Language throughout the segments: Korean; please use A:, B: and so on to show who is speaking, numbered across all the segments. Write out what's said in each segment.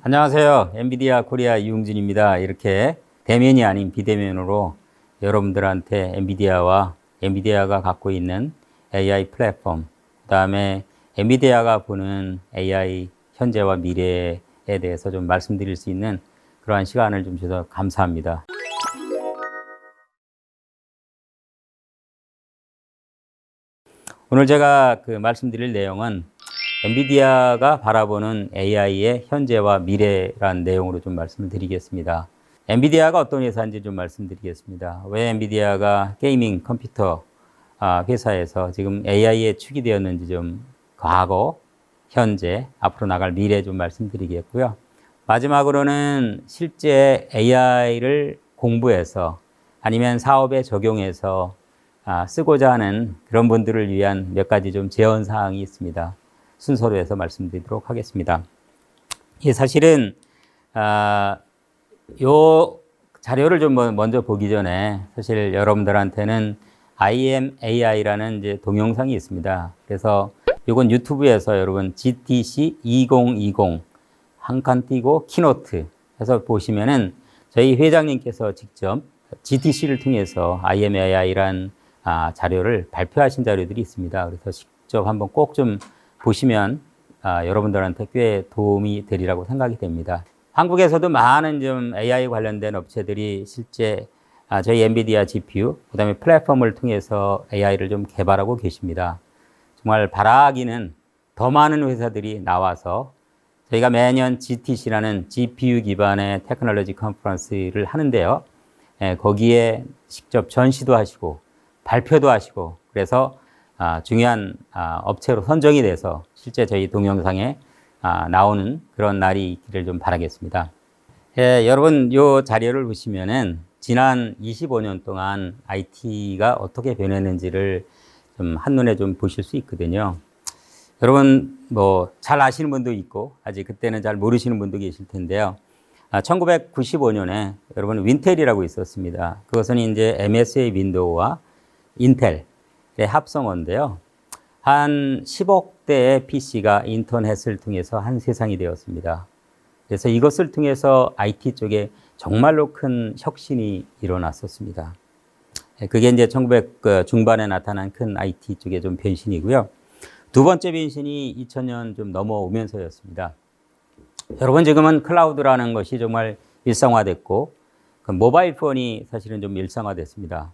A: 안녕하세요. 엔비디아 코리아 이웅진입니다. 이렇게 대면이 아닌 비대면으로 여러분들한테 엔비디아가 갖고 있는 AI 플랫폼, 그 다음에 엔비디아가 보는 AI 현재와 미래에 대해서 좀 말씀드릴 수 있는 그러한 시간을 좀 주셔서 감사합니다. 오늘 제가 말씀드릴 내용은 엔비디아가 바라보는 AI의 현재와 미래라는 내용으로 좀 말씀을 드리겠습니다. 엔비디아가 어떤 회사인지 좀 말씀드리겠습니다. 왜 엔비디아가 게이밍 컴퓨터 회사에서 지금 AI에 축이 되었는지 좀 과거, 현재, 앞으로 나갈 미래 좀 말씀드리겠고요. 마지막으로는 실제 AI를 공부해서 아니면 사업에 적용해서 쓰고자 하는 그런 분들을 위한 몇 가지 좀 제언 사항이 있습니다. 순서로 해서 말씀드리도록 하겠습니다. 사실은 요 자료를 좀 먼저 보기 전에 사실 여러분들한테는 IMAI라는 이제 동영상이 있습니다. 그래서 이건 유튜브에서 여러분 GTC 2020 한 칸 띄고 키노트 해서 보시면은 저희 회장님께서 직접 GTC를 통해서 IMAI란 자료를 발표하신 자료들이 있습니다. 그래서 직접 한번 꼭 좀 보시면 여러분들한테 꽤 도움이 되리라고 생각이 됩니다. 한국에서도 많은 좀 AI 관련된 업체들이 실제 저희 엔비디아 GPU, 그 다음에 플랫폼을 통해서 AI를 좀 개발하고 계십니다. 정말 바라기는 더 많은 회사들이 나와서 저희가 매년 GTC라는 GPU 기반의 테크놀로지 컨퍼런스를 하는데요. 거기에 직접 전시도 하시고 발표도 하시고 그래서 중요한 업체로 선정이 돼서 실제 저희 동영상에 나오는 그런 날이 있기를 좀 바라겠습니다. 여러분 이 자료를 보시면은 지난 25년 동안 IT가 어떻게 변했는지를 좀 한눈에 좀 보실 수 있거든요. 여러분 뭐 잘 아시는 분도 있고 아직 그때는 잘 모르시는 분도 계실 텐데요. 1995년에 여러분 윈텔이라고 있었습니다. 그것은 이제 MSA 윈도우와 인텔의 합성어인데요. 한 10억 대의 PC가 인터넷을 통해서 한 세상이 되었습니다. 그래서 이것을 통해서 IT 쪽에 정말로 큰 혁신이 일어났었습니다. 그게 이제 1900 중반에 나타난 큰 IT 쪽의 좀 변신이고요. 두 번째 변신이 2000년 좀 넘어오면서였습니다. 여러분 지금은 클라우드라는 것이 정말 일상화됐고 모바일 폰이 사실은 좀 일상화됐습니다.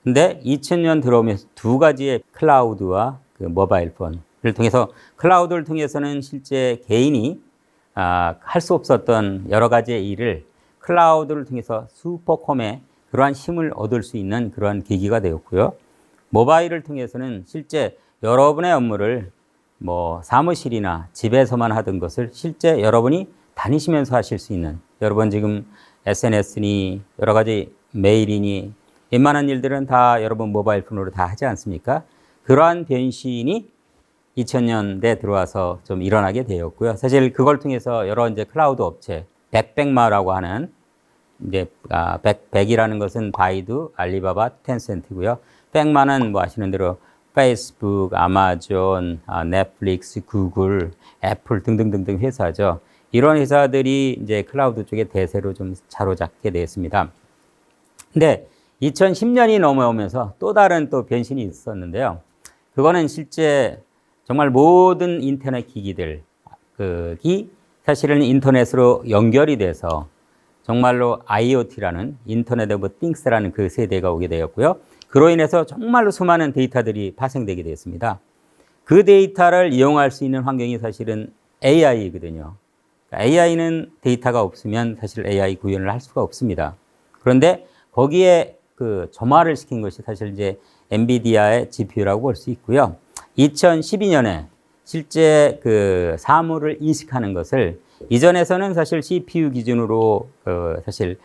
A: 근데 2000년 들어오면서 두 가지의 클라우드와 모바일 폰을 통해서 클라우드를 통해서는 실제 개인이 할 수 없었던 여러 가지의 일을 클라우드를 통해서 슈퍼컴의 그러한 힘을 얻을 수 있는 그러한 계기가 되었고요. 모바일을 통해서는 실제 여러분의 업무를 뭐 사무실이나 집에서만 하던 것을 실제 여러분이 다니시면서 하실 수 있는 여러분 지금 SNS니 여러 가지 메일이니 웬만한 일들은 다 여러분 모바일 폰으로 다 하지 않습니까? 그러한 변신이 2000년대 들어와서 좀 일어나게 되었고요. 사실 그걸 통해서 여러 이제 클라우드 업체, 백백마라고 하는 이제 백이라는 것은 바이두, 알리바바, 텐센트고요. 백마는 뭐 아시는 대로 페이스북, 아마존, 넷플릭스, 구글, 애플 등등등등 회사죠. 이런 회사들이 이제 클라우드 쪽에 대세로 좀 자로잡게 되었습니다. 근데 2010년이 넘어오면서 또 다른 또 변신이 있었는데요. 그거는 실제 정말 모든 인터넷 기기들이 사실은 인터넷으로 연결이 돼서 정말로 IoT라는 인터넷 오브 띵스라는 그 세대가 오게 되었고요. 그로 인해서 정말로 수많은 데이터들이 파생되게 되었습니다. 그 데이터를 이용할 수 있는 환경이 사실은 AI이거든요. AI는 데이터가 없으면 사실 AI 구현을 할 수가 없습니다. 그런데 거기에 점화를 시킨 것이 사실 이제 엔비디아의 GPU라고 볼 수 있고요. 2012년에 실제 사물을 인식하는 것을 이전에서는 사실 CPU 기준으로 사실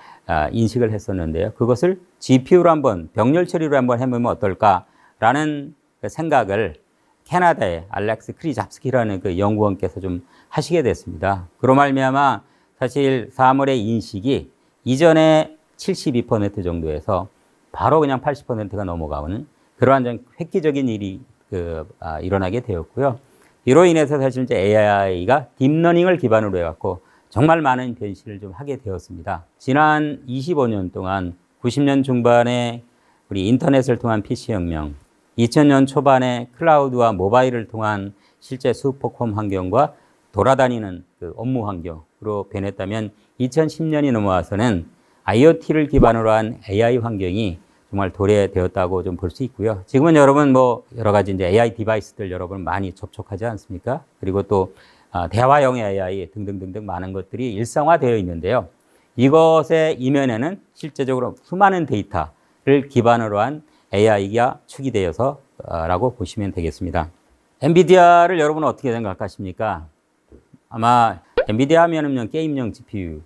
A: 인식을 했었는데요. 그것을 GPU로 한번 병렬 처리로 한번 해보면 어떨까라는 생각을 캐나다의 알렉스 크리잡스키라는 연구원께서 좀 하시게 됐습니다. 그로 말미암아 사실 사물의 인식이 이전에 72% 정도에서 바로 그냥 80%가 넘어가는 그러한 좀 획기적인 일이 일어나게 되었고요. 이로 인해서 사실 이제 AI가 딥러닝을 기반으로 해갖고 정말 많은 변신을 좀 하게 되었습니다. 지난 25년 동안 90년 중반에 우리 인터넷을 통한 PC혁명, 2000년 초반에 클라우드와 모바일을 통한 실제 슈퍼컴 환경과 돌아다니는 그 업무 환경으로 변했다면 2010년이 넘어와서는 IoT를 기반으로 한 AI 환경이 정말 도래되었다고 좀 볼 수 있고요. 지금은 여러분 뭐 여러 가지 이제 AI 디바이스들 여러분 많이 접촉하지 않습니까? 그리고 또 대화형 AI 등등등등 많은 것들이 일상화되어 있는데요. 이것의 이면에는 실제적으로 수많은 데이터를 기반으로 한 AI가 축이되어서 라고 보시면 되겠습니다. 엔비디아를 여러분은 어떻게 생각하십니까? 아마 엔비디아 하면은 게임용 GPU,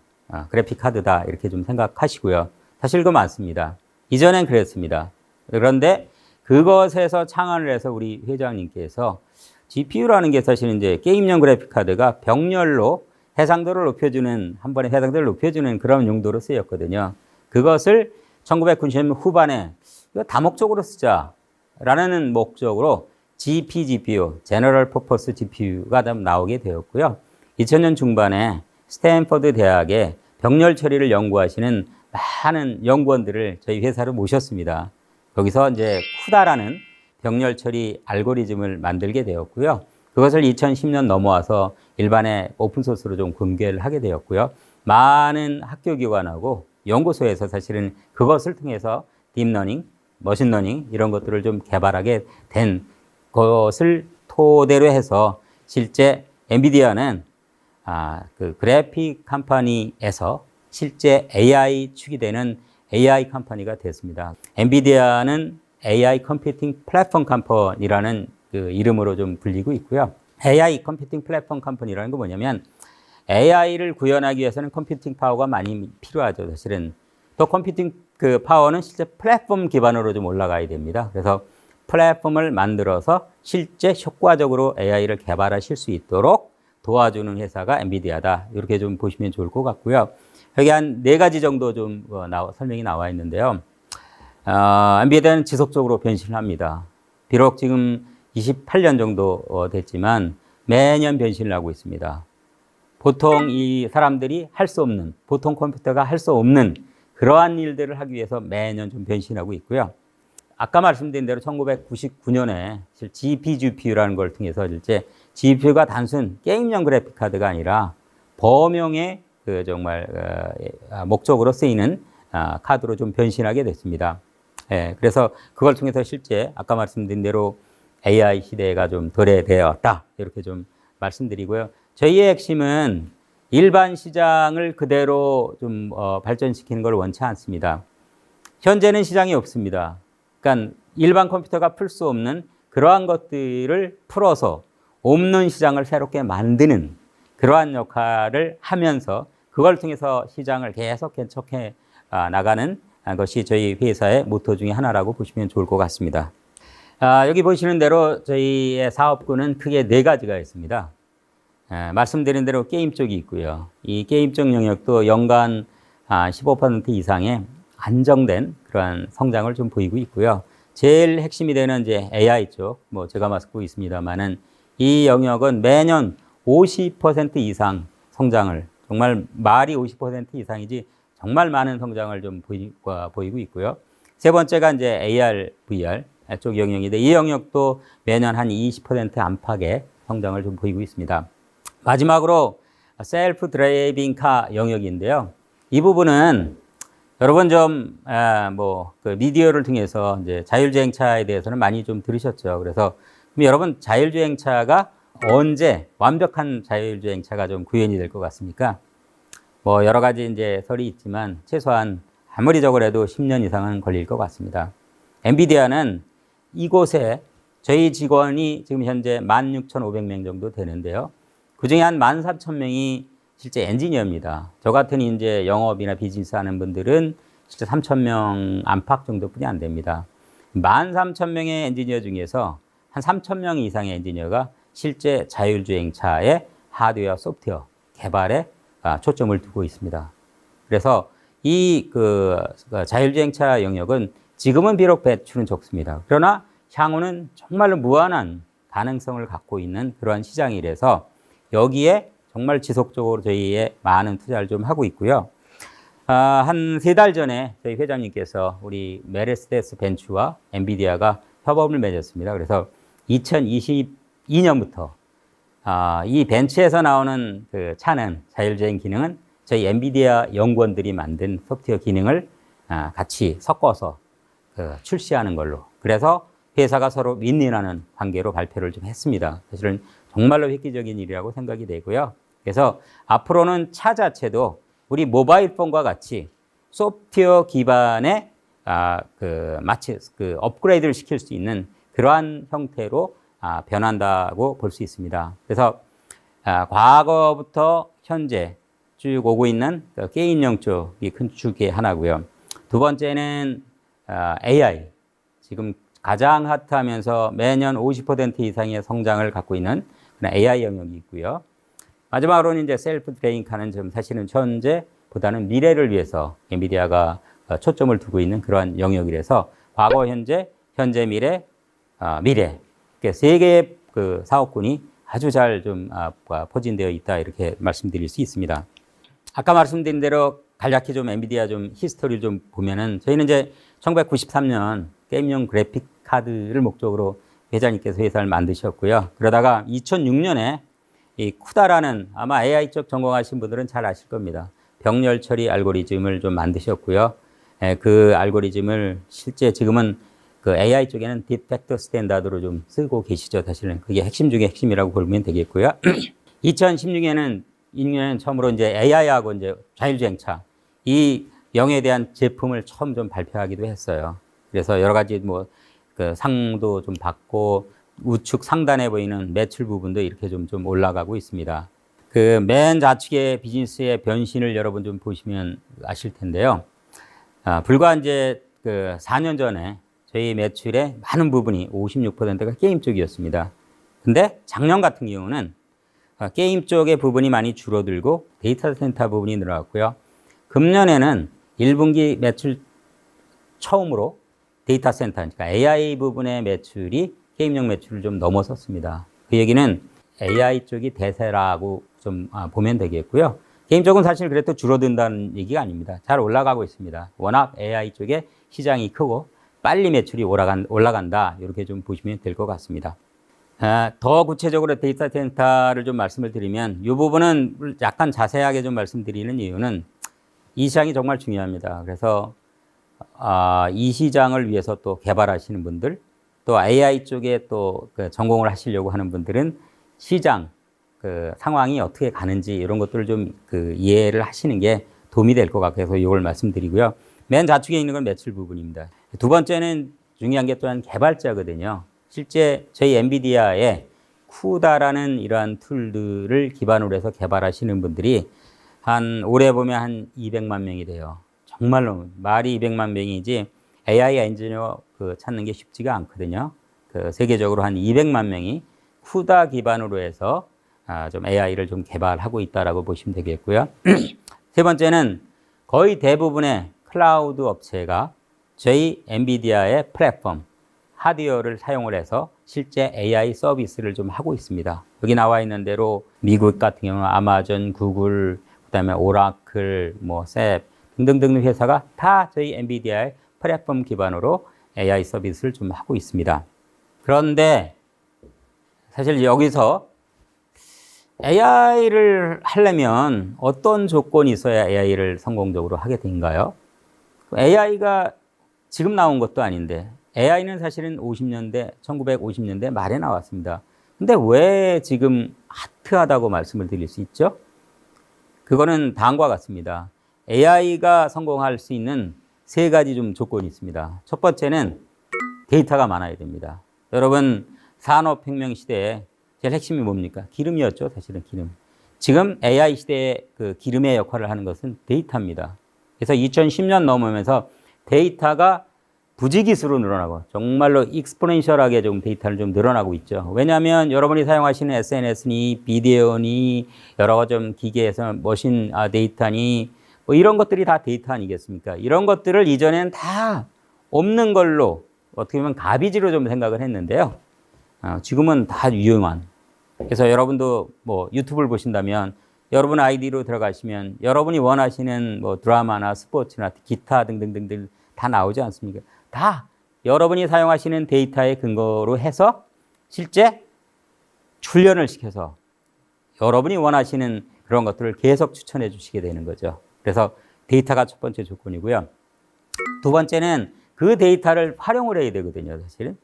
A: 그래픽 카드다 이렇게 좀 생각하시고요. 사실 그 맞습니다. 이전엔 그랬습니다. 그런데 그것에서 창안을 해서 우리 회장님께서 GPU라는 게 사실은 이제 게임용 그래픽 카드가 병렬로 해상도를 높여주는, 한 번에 해상도를 높여주는 그런 용도로 쓰였거든요. 그것을 1990년 후반에 이거 다목적으로 쓰자라는 목적으로 GPGPU, General Purpose GPU가 나오게 되었고요. 2000년 중반에 스탠퍼드 대학에 병렬 처리를 연구하시는 많은 연구원들을 저희 회사로 모셨습니다. 거기서 이제 쿠다라는 병렬 처리 알고리즘을 만들게 되었고요. 그것을 2010년 넘어와서 일반의 오픈소스로 좀 공개를 하게 되었고요. 많은 학교기관하고 연구소에서 사실은 그것을 통해서 딥러닝, 머신러닝 이런 것들을 좀 개발하게 된 것을 토대로 해서 실제 엔비디아는 그 그래픽 컴퍼니에서 실제 AI 축이 되는 AI 컴퍼니가 됐습니다. 엔비디아는 AI 컴퓨팅 플랫폼 컴퍼니라는 그 이름으로 좀 불리고 있고요. AI 컴퓨팅 플랫폼 컴퍼니라는 건 뭐냐면 AI를 구현하기 위해서는 컴퓨팅 파워가 많이 필요하죠. 사실은 또 컴퓨팅 그 파워는 실제 플랫폼 기반으로 좀 올라가야 됩니다. 그래서 플랫폼을 만들어서 실제 효과적으로 AI를 개발하실 수 있도록 도와주는 회사가 엔비디아다. 이렇게 좀 보시면 좋을 것 같고요. 여기 한 4가지 정도 좀 설명이 나와 있는데요. 엔비디아는 지속적으로 변신을 합니다. 비록 지금 28년 정도 됐지만 매년 변신을 하고 있습니다. 보통 이 사람들이 할 수 없는, 보통 컴퓨터가 할 수 없는 그러한 일들을 하기 위해서 매년 좀 변신하고 있고요. 아까 말씀드린 대로 1999년에 GPGPU라는 걸 통해서 실제 GPU가 단순 게임용 그래픽 카드가 아니라 범용의 그 정말 목적으로 쓰이는 카드로 좀 변신하게 됐습니다. 예, 그래서 그걸 통해서 실제 아까 말씀드린 대로 AI 시대가 좀 도래되었다. 이렇게 좀 말씀드리고요. 저희의 핵심은 일반 시장을 그대로 좀 발전시키는 걸 원치 않습니다. 현재는 시장이 없습니다. 그러니까 일반 컴퓨터가 풀 수 없는 그러한 것들을 풀어서 없는 시장을 새롭게 만드는 그러한 역할을 하면서 그걸 통해서 시장을 계속 개척해 나가는 것이 저희 회사의 모토 중에 하나라고 보시면 좋을 것 같습니다. 여기 보시는 대로 저희의 사업군은 크게 4가지가 있습니다. 말씀드린 대로 게임 쪽이 있고요. 이 게임 쪽 영역도 연간 15% 이상의 안정된 그러한 성장을 좀 보이고 있고요. 제일 핵심이 되는 이제 AI 쪽, 뭐 제가 맡고 있습니다만은 이 영역은 매년 50% 이상 성장을, 정말 말이 50% 이상이지 정말 많은 성장을 좀 보이고 있고요. 세 번째가 이제 AR, VR 쪽 영역인데 이 영역도 매년 한 20% 안팎의 성장을 좀 보이고 있습니다. 마지막으로 셀프 드라이빙 카 영역인데요. 이 부분은 여러분 좀 그 미디어를 통해서 이제 자율주행차에 대해서는 많이 좀 들으셨죠. 그래서 그럼 여러분 자율주행차가 언제 완벽한 자율주행차가 좀 구현이 될 것 같습니까? 뭐 여러 가지 이제 설이 있지만 최소한 아무리 적어도 10년 이상은 걸릴 것 같습니다. 엔비디아는 이곳에 저희 직원이 지금 현재 16,500명 정도 되는데요. 그중에 한 13,000명이 실제 엔지니어입니다. 저 같은 이제 영업이나 비즈니스 하는 분들은 실제 3,000명 안팎 정도뿐이 안 됩니다. 13,000명의 엔지니어 중에서 한 3,000명 이상의 엔지니어가 실제 자율주행차의 하드웨어, 소프트웨어 개발에 초점을 두고 있습니다. 그래서 이 자율주행차 영역은 지금은 비록 배출은 적습니다. 그러나 향후는 정말로 무한한 가능성을 갖고 있는 그러한 시장이라서 여기에 정말 지속적으로 저희에 많은 투자를 좀 하고 있고요. 한 3달 전에 저희 회장님께서 우리 메르세데스 벤츠와 엔비디아가 협업을 맺었습니다. 그래서 2022년부터 이 벤츠에서 나오는 그 차는 자율주행 기능은 저희 엔비디아 연구원들이 만든 소프트웨어 기능을 같이 섞어서 출시하는 걸로. 그래서 회사가 서로 윈윈하는 관계로 발표를 좀 했습니다. 사실은 정말로 획기적인 일이라고 생각이 되고요. 그래서 앞으로는 차 자체도 우리 모바일 폰과 같이 소프트웨어 기반의 마치 업그레이드를 시킬 수 있는 그러한 형태로 변한다고 볼 수 있습니다. 그래서 과거부터 현재 쭉 오고 있는 게임용 쪽이 큰 축의 하나고요. 두 번째는 AI. 지금 가장 핫하면서 매년 50% 이상의 성장을 갖고 있는 그런 AI 영역이 있고요. 마지막으로는 이제 셀프 드라이빙 카는 좀 사실은 현재보다는 미래를 위해서 엔비디아가 초점을 두고 있는 그러한 영역이라서 과거, 현재, 미래, 미래. 이렇게 세 개의 그 사업군이 아주 잘 좀 포진되어 있다 이렇게 말씀드릴 수 있습니다. 아까 말씀드린 대로 간략히 좀 엔비디아 좀 히스토리를 좀 보면은 저희는 이제 1993년 게임용 그래픽 카드를 목적으로 회장님께서 회사를 만드셨고요. 그러다가 2006년에 이 쿠다라는 아마 AI 쪽 전공하신 분들은 잘 아실 겁니다. 병렬 처리 알고리즘을 좀 만드셨고요. 그 알고리즘을 실제 지금은 그 AI 쪽에는 디팩트 스탠다드로 좀 쓰고 계시죠. 사실은 그게 핵심 중에 핵심이라고 보면 되겠고요. 2016년에는 처음으로 이제 AI하고 이제 자율주행차 이 영에 대한 제품을 처음 좀 발표하기도 했어요. 그래서 여러 가지 뭐 그 상도 좀 받고 우측 상단에 보이는 매출 부분도 이렇게 좀 올라가고 있습니다. 그 맨 좌측의 비즈니스의 변신을 여러분 좀 보시면 아실 텐데요. 불과 이제 그 4년 전에 저희 매출의 많은 부분이 56%가 게임 쪽이었습니다. 근데 작년 같은 경우는 게임 쪽의 부분이 많이 줄어들고 데이터 센터 부분이 늘어났고요. 금년에는 1분기 매출 처음으로 데이터 센터, 그러니까 AI 부분의 매출이 게임용 매출을 좀 넘어섰습니다. 그 얘기는 AI 쪽이 대세라고 좀 보면 되겠고요. 게임 쪽은 사실 그래도 줄어든다는 얘기가 아닙니다. 잘 올라가고 있습니다. 워낙 AI 쪽에 시장이 크고 빨리 매출이 올라간다. 이렇게 좀 보시면 될 것 같습니다. 더 구체적으로 데이터 센터를 좀 말씀을 드리면 이 부분은 약간 자세하게 좀 말씀드리는 이유는 이 시장이 정말 중요합니다. 그래서 이 시장을 위해서 또 개발하시는 분들, 또 AI 쪽에 또 그 전공을 하시려고 하는 분들은 시장 그 상황이 어떻게 가는지 이런 것들을 좀 그 이해를 하시는 게 도움이 될 것 같아서 이걸 말씀드리고요. 맨 좌측에 있는 건 매출 부분입니다. 두 번째는 중요한 게 또한 개발자거든요. 실제 저희 엔비디아의 쿠다라는 이러한 툴들을 기반으로 해서 개발하시는 분들이 올해 보면 한 200만 명이 돼요. 정말로 말이 200만 명이지 AI 엔지니어 찾는 게 쉽지가 않거든요. 세계적으로 한 200만 명이 쿠다 기반으로 해서 좀 AI를 좀 개발하고 있다라고 보시면 되겠고요. 세 번째는 거의 대부분의 클라우드 업체가 저희 엔비디아의 플랫폼, 하드웨어를 사용을 해서 실제 AI 서비스를 좀 하고 있습니다. 여기 나와 있는 대로 미국 같은 경우는 아마존, 구글, 그다음에 오라클, 셉 등등등 회사가 다 저희 엔비디아의 플랫폼 기반으로 AI 서비스를 좀 하고 있습니다. 그런데 사실 여기서 AI를 하려면 어떤 조건이 있어야 AI를 성공적으로 하게 된가요? AI가 지금 나온 것도 아닌데 AI는 사실은 1950년대 말에 나왔습니다. 근데 왜 지금 핫하다고 말씀을 드릴 수 있죠? 그거는 다음과 같습니다. AI가 성공할 수 있는 세 가지 좀 조건이 있습니다. 첫 번째는 데이터가 많아야 됩니다. 여러분, 산업혁명 시대에 제일 핵심이 뭡니까? 기름이었죠, 사실은 기름. 지금 AI 시대에 그 기름의 역할을 하는 것은 데이터입니다. 그래서 2010년 넘으면서 데이터가 부지기수로 늘어나고 정말로 익스포넨셜하게 좀 데이터를 좀 늘어나고 있죠. 왜냐하면 여러분이 사용하시는 SNS니 비디오니 여러 가지 좀 기계에서 머신 데이터니 이런 것들이 다 데이터 아니겠습니까? 이런 것들을 이전에는 다 없는 걸로 어떻게 보면 가비지로 좀 생각을 했는데요. 지금은 다 유용한. 그래서 여러분도 유튜브를 보신다면 여러분 아이디로 들어가시면 여러분이 원하시는 뭐 드라마나 스포츠나 기타 등등등등 다 나오지 않습니까? 다 여러분이 사용하시는 데이터에 근거로 해서 실제 훈련을 시켜서 여러분이 원하시는 그런 것들을 계속 추천해 주시게 되는 거죠. 그래서 데이터가 첫 번째 조건이고요. 두 번째는 그 데이터를 활용을 해야 되거든요, 사실은.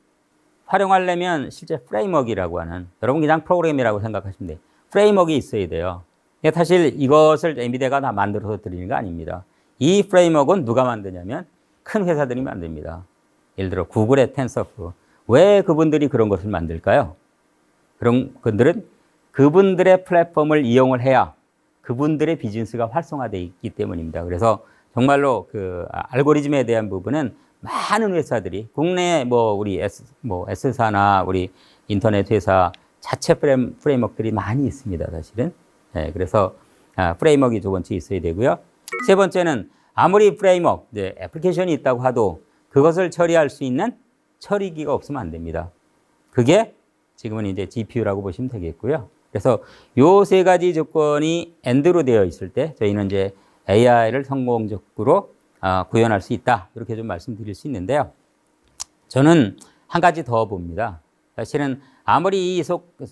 A: 활용하려면 실제 프레임워크라고 하는, 여러분 그냥 프로그램이라고 생각하시면 돼요. 프레임워크가 있어야 돼요. 사실 이것을 엔비디아가 다 만들어서 드리는 거 아닙니다. 이 프레임워크는 누가 만드냐면 큰 회사들이 만듭니다. 예를 들어 구글의 텐서플로우. 왜 그분들이 그런 것을 만들까요? 그런 분들은 그분들의 플랫폼을 이용을 해야 그분들의 비즈니스가 활성화되어 있기 때문입니다. 그래서 정말로 그 알고리즘에 대한 부분은 많은 회사들이 국내 우리 S사나 우리 인터넷 회사 자체 프레임워크들이 많이 있습니다, 사실은. 네, 그래서 프레임워크가 두 번째 있어야 되고요. 세 번째는 아무리 프레임워크, 애플리케이션이 있다고 하도 그것을 처리할 수 있는 처리기가 없으면 안 됩니다. 그게 지금은 이제 GPU라고 보시면 되겠고요. 그래서 요 세 가지 조건이 AND로 되어 있을 때 저희는 이제 AI를 성공적으로 구현할 수 있다. 이렇게 좀 말씀드릴 수 있는데요. 저는 한 가지 더 봅니다. 사실은 아무리 이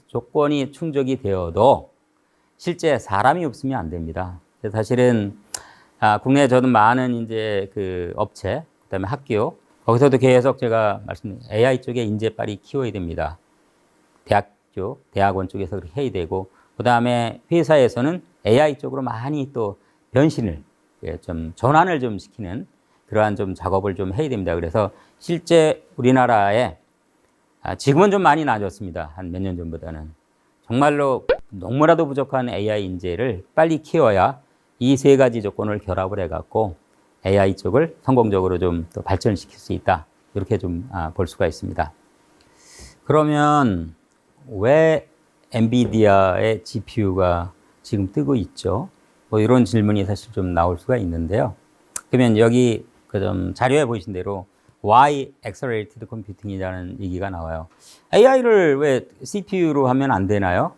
A: 조건이 충족이 되어도 실제 사람이 없으면 안 됩니다. 사실은 국내에 저도 많은 이제 그 업체, 그다음에 학교, 거기서도 계속 제가 말씀드린 AI 쪽에 인재 빨리 키워야 됩니다. 대학교, 대학원 쪽에서 그렇게 해야 되고, 그다음에 회사에서는 AI 쪽으로 많이 또 변신을 좀 전환을 좀 시키는 그러한 좀 작업을 좀 해야 됩니다. 그래서 실제 우리나라에 지금은 좀 많이 나아졌습니다. 한 몇 년 전보다는. 정말로 너무나도 부족한 AI 인재를 빨리 키워야 이 세 가지 조건을 결합을 해갖고 AI 쪽을 성공적으로 좀 또 발전시킬 수 있다. 이렇게 좀 볼 수가 있습니다. 그러면 왜 엔비디아의 GPU가 지금 뜨고 있죠? 이런 질문이 사실 좀 나올 수가 있는데요. 그러면 여기 그 좀 자료에 보신 대로 Why Accelerated Computing이라는 얘기가 나와요. AI를 왜 CPU로 하면 안 되나요?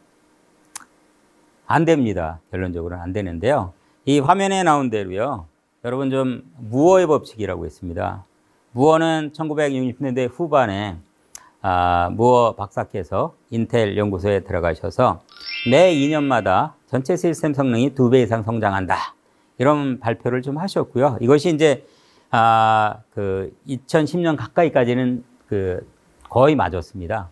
A: 안 됩니다. 결론적으로는 안 되는데요. 이 화면에 나온 대로요. 여러분 좀 무어의 법칙이라고 있습니다. 무어는 1960년대 후반에 무어 박사께서 인텔 연구소에 들어가셔서 매 2년마다 전체 시스템 성능이 2배 이상 성장한다. 이런 발표를 좀 하셨고요. 이것이 이제 그 2010년 가까이까지는 거의 맞았습니다.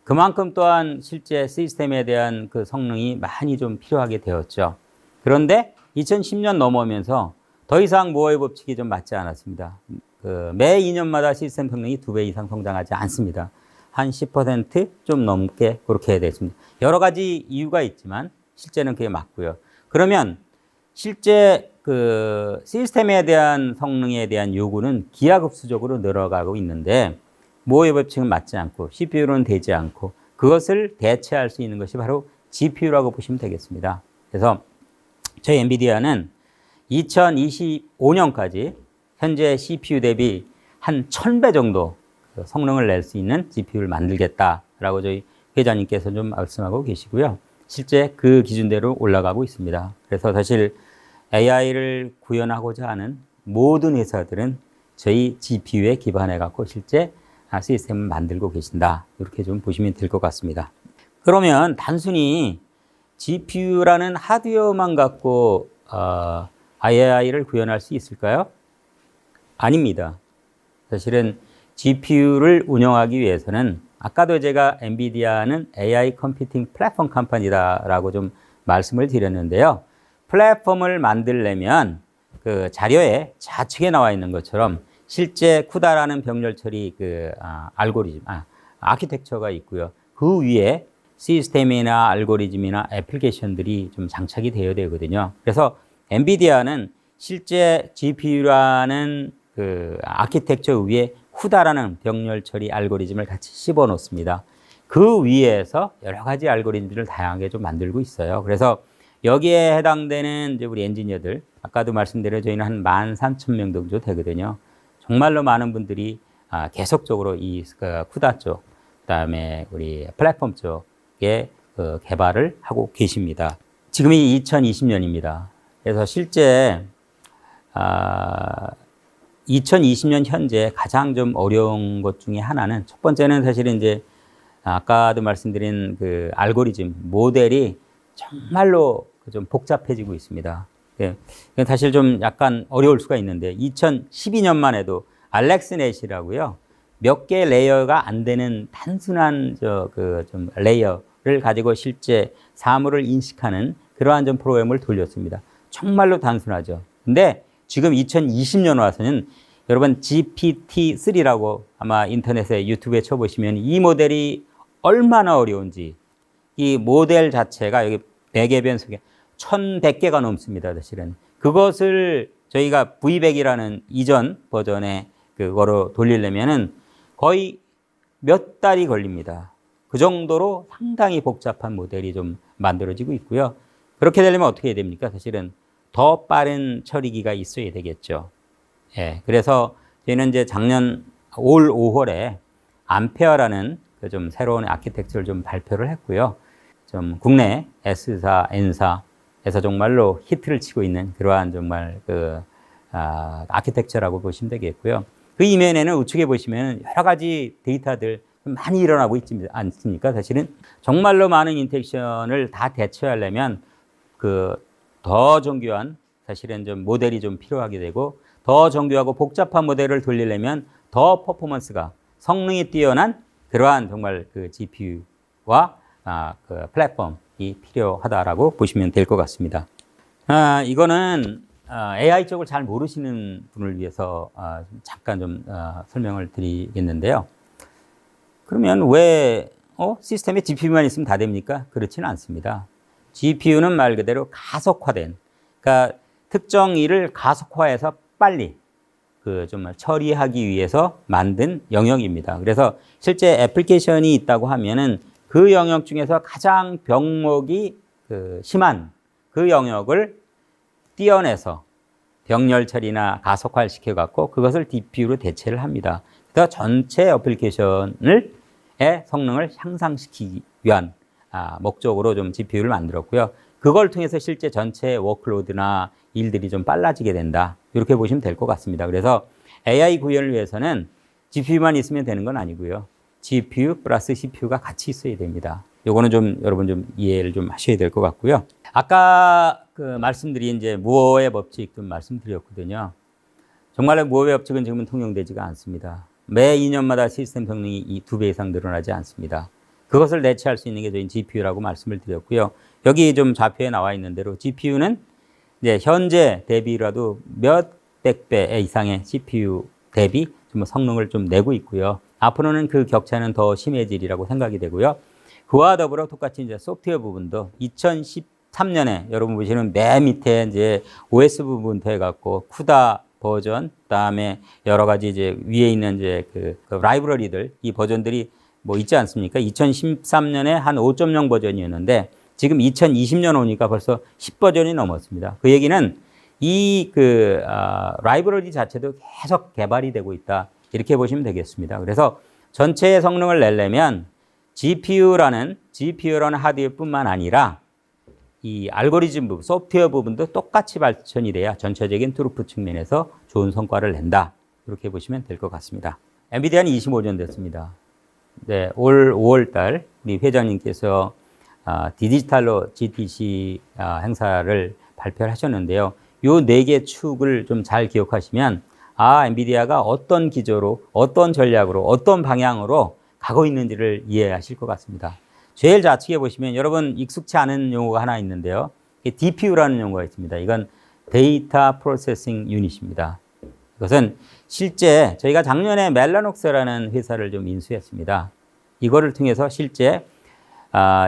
A: 그만큼 또한 실제 시스템에 대한 그 성능이 많이 좀 필요하게 되었죠. 그런데 2010년 넘어오면서 더 이상 무어의 법칙이 좀 맞지 않았습니다. 매 2년마다 시스템 성능이 2배 이상 성장하지 않습니다. 한 10%좀 넘게 그렇게 됐습니다. 여러 가지 이유가 있지만 실제는 그게 맞고요. 그러면 실제 그 시스템에 대한 성능에 대한 요구는 기하급수적으로 늘어가고 있는데 무어의 법칙은 맞지 않고 CPU로는 되지 않고 그것을 대체할 수 있는 것이 바로 GPU라고 보시면 되겠습니다. 그래서 저희 엔비디아는 2025년까지 현재 CPU 대비 한 1000배 정도 성능을 낼 수 있는 GPU를 만들겠다라고 저희 회장님께서 좀 말씀하고 계시고요. 실제 그 기준대로 올라가고 있습니다. 그래서 사실 AI를 구현하고자 하는 모든 회사들은 저희 GPU에 기반해 갖고 실제 시스템을 만들고 계신다. 이렇게 좀 보시면 될 것 같습니다. 그러면 단순히 GPU라는 하드웨어만 갖고 AI를 구현할 수 있을까요? 아닙니다. 사실은 GPU를 운영하기 위해서는 아까도 제가 엔비디아는 AI 컴퓨팅 플랫폼 컴퍼니다라고 좀 말씀을 드렸는데요. 플랫폼을 만들려면 그 자료에 좌측에 나와 있는 것처럼 실제 쿠다라는 병렬 처리 알고리즘, 아키텍처가 있고요. 그 위에 시스템이나 알고리즘이나 애플리케이션들이 좀 장착이 되어야 되거든요. 그래서 엔비디아는 실제 GPU라는 그 아키텍처 위에 쿠다라는 병렬 처리 알고리즘을 같이 씹어 놓습니다. 그 위에서 여러 가지 알고리즘들을 다양하게 좀 만들고 있어요. 그래서 여기에 해당되는 이제 우리 엔지니어들, 아까도 말씀드린 저희는 한 13,000명 정도 되거든요. 정말로 많은 분들이 계속적으로 이 쿠다 쪽, 그다음에 우리 플랫폼 쪽에 개발을 하고 계십니다. 지금이 2020년입니다. 그래서 실제 2020년 현재 가장 좀 어려운 것 중에 하나는 첫 번째는 사실은 이제 아까도 말씀드린 그 알고리즘 모델이 정말로 좀 복잡해지고 있습니다. 예, 사실 좀 약간 어려울 수가 있는데 2012년만 해도 알렉스넷이라고요. 몇 개 레이어가 안 되는 단순한 좀 레이어를 가지고 실제 사물을 인식하는 그러한 좀 프로그램을 돌렸습니다. 정말로 단순하죠. 근데 지금 2020년 와서는 여러분 GPT-3라고 아마 인터넷에 유튜브에 쳐보시면 이 모델이 얼마나 어려운지 이 모델 자체가 여기 백의 변속에 1100개가 넘습니다. 사실은. 그것을 저희가 V100이라는 이전 버전의 그거로 돌리려면은 거의 몇 달이 걸립니다. 그 정도로 상당히 복잡한 모델이 좀 만들어지고 있고요. 그렇게 되려면 어떻게 해야 됩니까? 사실은 더 빠른 처리기가 있어야 되겠죠. 예. 그래서 저희는 이제 작년 올 5월에 암페어라는 그 좀 새로운 아키텍처를 좀 발표를 했고요. 좀 국내 S사, N사에서 정말로 히트를 치고 있는 그러한 정말 아키텍처라고 보시면 되겠고요. 그 이면에는 우측에 보시면 여러 가지 데이터들 많이 일어나고 있지 않습니까? 사실은 정말로 많은 인텍션을 다 대처하려면 더 정교한 사실은 좀 모델이 좀 필요하게 되고 더 정교하고 복잡한 모델을 돌리려면 더 퍼포먼스가 성능이 뛰어난 그러한 정말 그 GPU와 그 플랫폼이 필요하다라고 보시면 될 것 같습니다. 이거는 AI 쪽을 잘 모르시는 분을 위해서 잠깐 좀 설명을 드리겠는데요. 그러면 왜 시스템에 GPU만 있으면 다 됩니까? 그렇지는 않습니다. GPU는 말 그대로 가속화된, 그러니까 특정 일을 가속화해서 빨리 정말 처리하기 위해서 만든 영역입니다. 그래서 실제 애플리케이션이 있다고 하면은 그 영역 중에서 가장 병목이 심한 그 영역을 띄어내서 병렬 처리나 가속화를 시켜갖고 그것을 DPU로 대체를 합니다. 그래서 전체 애플리케이션의 성능을 향상시키기 위한 목적으로 좀 GPU를 만들었고요. 그걸 통해서 실제 전체 워크로드나 일들이 좀 빨라지게 된다. 이렇게 보시면 될 것 같습니다. 그래서 AI 구현을 위해서는 GPU만 있으면 되는 건 아니고요. GPU 플러스 CPU가 같이 있어야 됩니다. 요거는 좀 여러분 좀 이해를 좀 하셔야 될 것 같고요. 아까 말씀드린 이제 무어의 법칙 좀 말씀드렸거든요. 정말로 무어의 법칙은 지금은 통용되지가 않습니다. 매 2년마다 시스템 성능이 2배 이상 늘어나지 않습니다. 그것을 대체할 수 있는 게 저희 GPU라고 말씀을 드렸고요. 여기 좀 좌표에 나와 있는 대로 GPU는 이제 현재 대비라도 몇백 배 이상의 CPU 대비 좀 성능을 좀 내고 있고요. 앞으로는 그 격차는 더 심해지리라고 생각이 되고요. 그와 더불어 똑같이 이제 소프트웨어 부분도 2013년에 여러분 보시는 맨 밑에 이제 OS 부분부터 해갖고 쿠다 버전, 그다음에 여러 가지 이제 위에 있는 이제 그 라이브러리들 이 버전들이 뭐 있지 않습니까? 2013년에 한 5.0 버전이었는데 지금 2020년 오니까 벌써 10버전이 넘었습니다. 그 얘기는 라이브러리 자체도 계속 개발이 되고 있다. 이렇게 보시면 되겠습니다. 그래서 전체의 성능을 내려면 GPU라는 하드웨어뿐만 아니라 이 알고리즘 부분, 소프트웨어 부분도 똑같이 발전이 돼야 전체적인 트루프 측면에서 좋은 성과를 낸다. 이렇게 보시면 될 것 같습니다. 엔비디아는 25년 됐습니다. 네, 올 5월 달 우리 회장님께서 디지털로 GTC 행사를 발표를 하셨는데요. 요 4개 축을 좀 잘 기억하시면 엔비디아가 어떤 기조로, 어떤 전략으로, 어떤 방향으로 가고 있는지를 이해하실 것 같습니다. 제일 좌측에 보시면 여러분 익숙치 않은 용어가 하나 있는데요. DPU라는 용어가 있습니다. 이건 데이터 프로세싱 유닛입니다. 이것은 실제 저희가 작년에 멜라녹스라는 회사를 좀 인수했습니다. 이거를 통해서 실제